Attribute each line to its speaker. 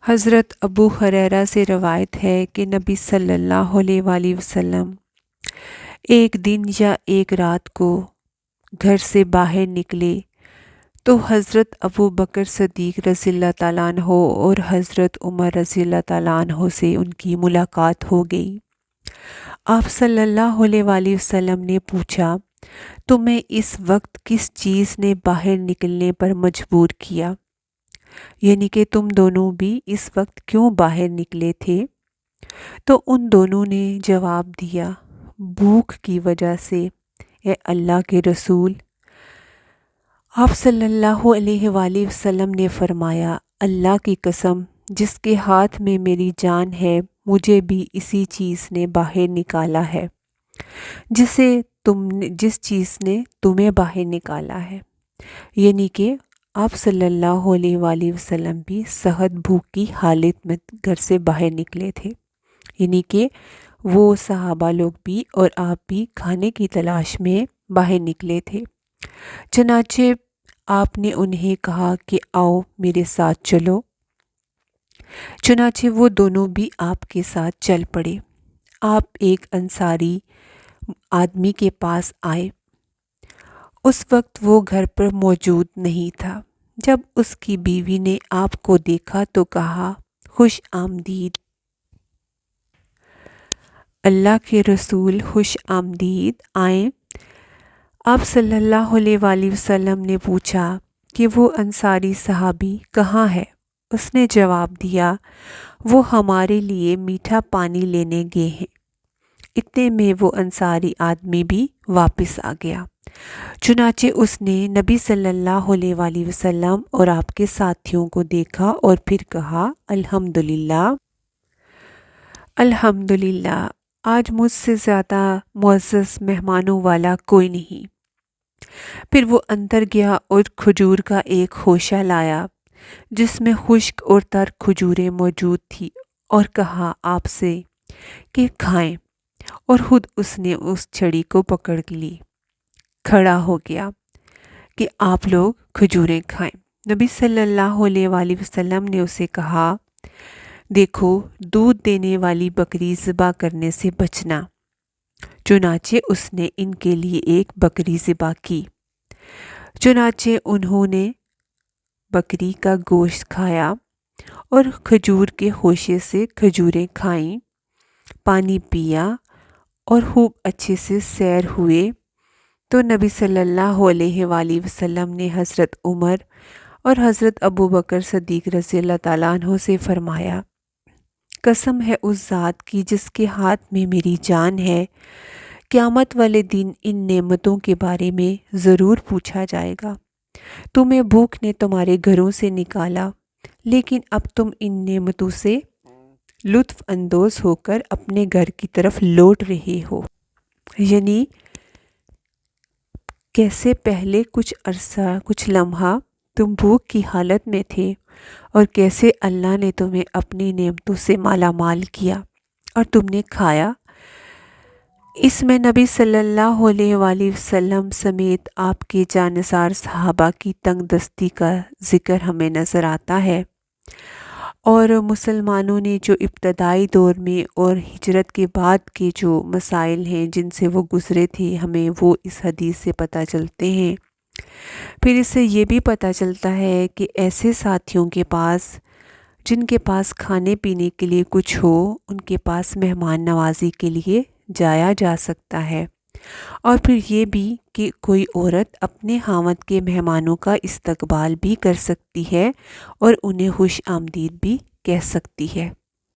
Speaker 1: حضرت ابو ہریرہ سے روایت ہے کہ نبی صلی اللہ علیہ وآلہ وسلم ایک دن یا ایک رات کو گھر سے باہر نکلے تو حضرت ابو بکر صدیق رضی اللہ تعالیٰ عنہ اور حضرت عمر رضی اللہ تعالیٰ عنہ سے ان کی ملاقات ہو گئی۔ آپ صلی اللہ علیہ وآلہ وسلم نے پوچھا، تمہیں اس وقت کس چیز نے باہر نکلنے پر مجبور کیا؟ یعنی کہ تم دونوں بھی اس وقت کیوں باہر نکلے تھے؟ تو ان دونوں نے جواب دیا، بھوک کی وجہ سے اے اللہ کے رسول۔ آپ صلی اللہ علیہ وآلہ وسلم نے فرمایا، اللہ کی قسم جس کے ہاتھ میں میری جان ہے، مجھے بھی اسی چیز نے باہر نکالا ہے جس چیز نے تمہیں باہر نکالا ہے۔ یعنی کہ آپ صلی اللہ علیہ وآلہ وسلم بھی سخت بھوک کی حالت میں گھر سے باہر نکلے تھے، یعنی کہ وہ صحابہ لوگ بھی اور آپ بھی کھانے کی تلاش میں باہر نکلے تھے۔ چنانچہ آپ نے انہیں کہا کہ آؤ میرے ساتھ چلو۔ چنانچہ وہ دونوں بھی آپ کے ساتھ چل پڑے۔ آپ ایک انصاری آدمی کے پاس آئے۔ اس وقت وہ گھر پر موجود نہیں تھا۔ جب اس کی بیوی نے آپ کو دیکھا تو کہا، خوش آمدید اللہ کے رسول، خوش آمدید، آئیں۔ آپ صلی اللہ علیہ وآلہ وسلم نے پوچھا کہ وہ انصاری صحابی کہاں ہے؟ اس نے جواب دیا، وہ ہمارے لیے میٹھا پانی لینے گئے ہیں۔ اتنے میں وہ انصاری آدمی بھی واپس آ گیا۔ چنانچہ اس نے نبی صلی اللہ علیہ وآلہ وسلم اور آپ کے ساتھیوں کو دیکھا اور پھر کہا، الحمدللہ، الحمدللہ، آج مجھ سے زیادہ معزز مہمانوں والا کوئی نہیں۔ پھر وہ اندر گیا اور کھجور کا ایک خوشہ لایا جس میں خشک اور تر کھجوریں موجود تھی اور کہا آپ سے کہ کھائیں، اور خود اس نے اس چھڑی کو پکڑ لی، کھڑا ہو گیا کہ آپ لوگ کھجوریں کھائیں۔ نبی صلی اللہ علیہ وآلہ وسلم نے اسے کہا، دیکھو دودھ دینے والی بکری ذبح کرنے سے بچنا۔ چنانچہ اس نے ان کے لیے ایک بکری ذبح کی۔ چنانچہ انہوں نے بکری کا گوشت کھایا اور کھجور کے خوشے سے کھجوریں کھائیں، پانی پیا اور خوب اچھے سے سیر ہوئے۔ تو نبی صلی اللہ علیہ وآلہ وسلم نے حضرت عمر اور حضرت ابو بکر صدیق رضی اللہ تعالیٰ عنہ سے فرمایا، قسم ہے اس ذات کی جس کے ہاتھ میں میری جان ہے، قیامت والے دن ان نعمتوں کے بارے میں ضرور پوچھا جائے گا۔ تمہیں بھوک نے تمہارے گھروں سے نکالا، لیکن اب تم ان نعمتوں سے لطف اندوز ہو کر اپنے گھر کی طرف لوٹ رہے ہو۔ یعنی کیسے پہلے کچھ عرصہ، کچھ لمحہ تم بھوک کی حالت میں تھے اور کیسے اللہ نے تمہیں اپنی نعمتوں سے مالا مال کیا اور تم نے کھایا۔ اس میں نبی صلی اللہ علیہ وآلہ وسلم سمیت آپ کے جانثار صحابہ کی تنگ دستی کا ذکر ہمیں نظر آتا ہے، اور مسلمانوں نے جو ابتدائی دور میں اور ہجرت کے بعد کے جو مسائل ہیں جن سے وہ گزرے تھے، ہمیں وہ اس حدیث سے پتہ چلتے ہیں۔ پھر اس سے یہ بھی پتہ چلتا ہے کہ ایسے ساتھیوں کے پاس جن کے پاس کھانے پینے کے لیے کچھ ہو، ان کے پاس مہمان نوازی کے لیے جایا جا سکتا ہے، اور پھر یہ بھی کہ کوئی عورت اپنے خاوند کے مہمانوں کا استقبال بھی کر سکتی ہے اور انہیں خوش آمدید بھی کہہ سکتی ہے۔